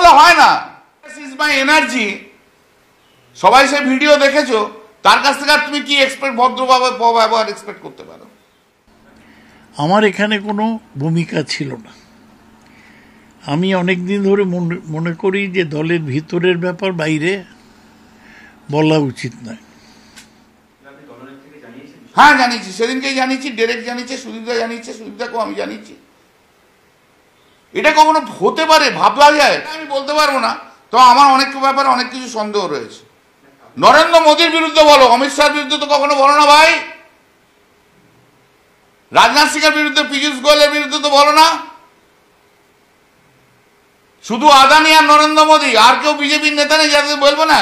করলে হয় না। ইজ মাই এনার্জি, সবাই সে ভিডিও দেখেছো, তার কাছ থেকে তুমি কি এক্সপেক্ট, ভদ্রভাবে ব্যবহার এক্সপেক্ট করতে পারো? আমার এখানে কোনো ভূমিকা ছিল না। আমি অনেক দিন ধরে মনে করি যে দলের ভিতরের ব্যাপার বাইরে বলা উচিত নয়। হ্যাঁ জানিয়েছি, সেদিনকেই জানিয়েছি, ডেরেক জানিয়েছে, সুদীপদা জানিয়েছে, সুদীপদাকেও আমি জানিয়েছি। এটা কখনো হতে পারে ভাবলা যায়? আমি বলতে পারবো না, তো আমার অনেক ব্যাপারে অনেক কিছু সন্দেহ রয়েছে। নরেন্দ্র মোদীর বিরুদ্ধে বলো, অমিত শাহের বিরুদ্ধে তো কখনো বলো না ভাই। রাজনাথ সিং এর বিরুদ্ধে, পীযূষ গোয়েলের বিরুদ্ধে তো বলো না। শুধু আদানি আর নরেন্দ্র মোদী, আর কেউ বিজেপির নেতা নেই যাদের বলবো না?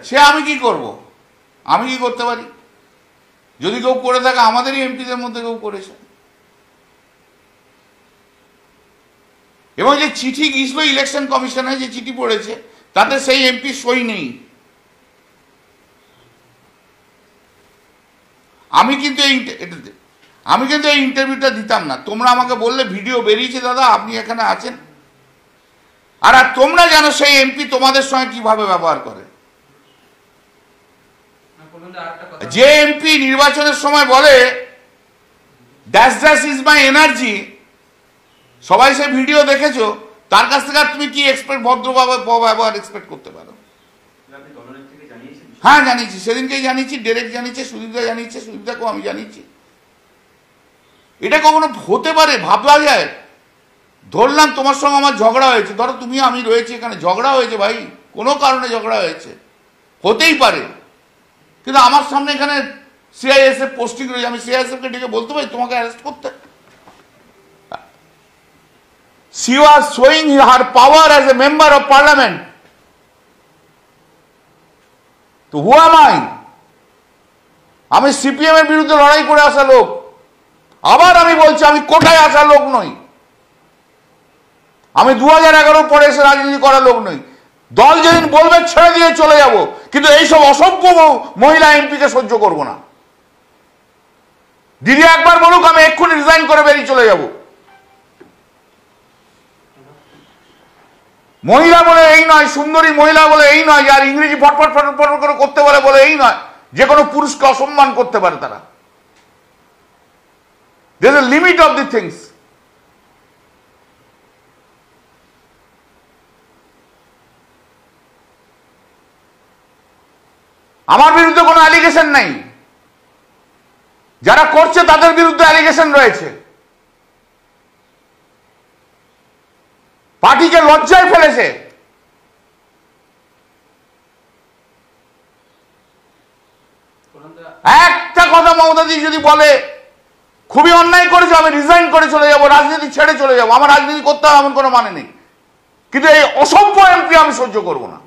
সে আমি কি করব? আমি কি করতে পারি? যদি কেউ করে থাকে, আমাদেরই এমপিদের মধ্যে কেউ করেছে। এবং যে চিঠি গিয়েছিল ইলেকশন কমিশনে, যে চিঠি পড়েছে, তাতে সেই এমপি সই নেই। আমি কিন্তু এই ইন্টারভিউটা দিতাম না। তোমরা আমাকে বললে ভিডিও বেরিয়েছে দাদা, আপনি এখানে আছেন, আর তোমরা জানো সেই এমপি তোমাদের সঙ্গে কিভাবে ব্যবহার করে। যে এমপি নির্বাচনের সময় বলে dash dash is my energy, সবাই সে ভিডিও দেখেছো, তার কাছ থেকে তুমি কি এক্সপেক্ট, ভদ্রভাবে ব্যবহার এক্সপেক্ট করতে পারো? হ্যাঁ জানিয়েছি, সেদিনকেই জানিয়েছি, ডেরেক জানিয়েছে, সুদীপদা জানিয়েছে, সুদীপদাকেও আমি জানিয়েছি। এটা কখনো হতে পারে ভাবলা যায়? ধরলাম তোমার সঙ্গে আমার ঝগড়া হয়েছে, ধরো তুমি আমি রয়েছি এখানে, ঝগড়া হয়েছে ভাই, কোনো কারণে ঝগড়া হয়েছে, হতেই পারে। কিন্তু আমার সামনে এখানে সিআইএসএফ পোস্টিং রয়েছে, আমি সিআইএসএফ কে ডেকে বলতে পারি তোমাকে অ্যারেস্ট করতে? She was showing her power as a member of parliament. তো who am I? আমি সিপিএম এর বিরুদ্ধে লড়াই করে আসা লোক। আবার আমি বলছি, আমি কোটায় আসা লোক নই। আমি 2011 পরে এসে রাজনীতি করা লোক নই। দল যেদিন বলবে ছেড়ে দিয়ে চলে যাব, কিন্তু এইসব অসভ্য মহিলা এমপিকে সহ্য করব না। দিদি একবার বলুক, আমি এক্ষুনি রিজাইন করে বেরিয়ে চলে যাব। মহিলা বলে এই নয়, সুন্দরী মহিলা বলে এই নয়, আর ইংরেজি ফটফট ফটফট করে করতে বলে এই নয়, যে কোনো পুরুষকে অসম্মান করতে পারে তারা। There is a limit of the things. আমার বিরুদ্ধে কোনো অ্যালিগেশন নাই, যারা করছে তাদের বিরুদ্ধে অ্যালিগেশন রয়েছে। পার্টিকে লজ্জায় ফেলেছে। একটা কথা মমতাদি যদি বলে খুবই অন্যায় করেছে, আমি রিজাইন করে চলে যাব, রাজনীতি ছেড়ে চলে যাব, আমার রাজনীতি করতে হবে এমন কোনো মানে নেই, কিন্তু এই অসভ্য এমপি আমি সহ্য করব না।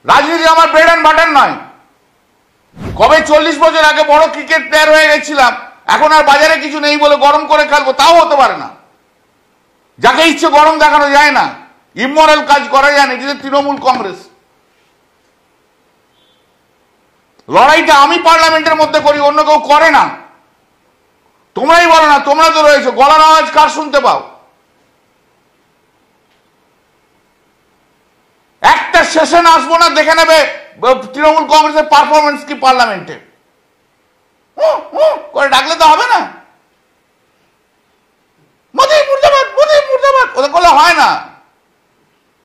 রাজনীতি আমার ব্রেড অ্যান্ড বাটার নয়। কবে 40 বছর আগে বড় ক্রিকেট প্লেয়ার হয়ে গেছিলাম, এখন আর বাজারে কিছু নেই বলে গরম করে খেলবো, তাও হতে পারে না। যাকে ইচ্ছে গরম দেখানো যায় না, ইমোরাল কাজ করা যায় না। এটা তৃণমূল কংগ্রেস। লড়াইটা আমি পার্লামেন্টের মধ্যে করি, অন্য কেউ করে না। তোমরাই বলো না, তোমরা তো রয়েছে, গলার আওয়াজ কার শুনতে পাও? একটা সেশন আসবো না, দেখে নেবে তৃণমূল কংগ্রেসের পারফরমেন্স কি পার্লামেন্টে, করে ডাকলে তো হবে না। মোদি মুর্দাবাদ, মোদি মুর্দাবাদ, ওদের করলে হয় না।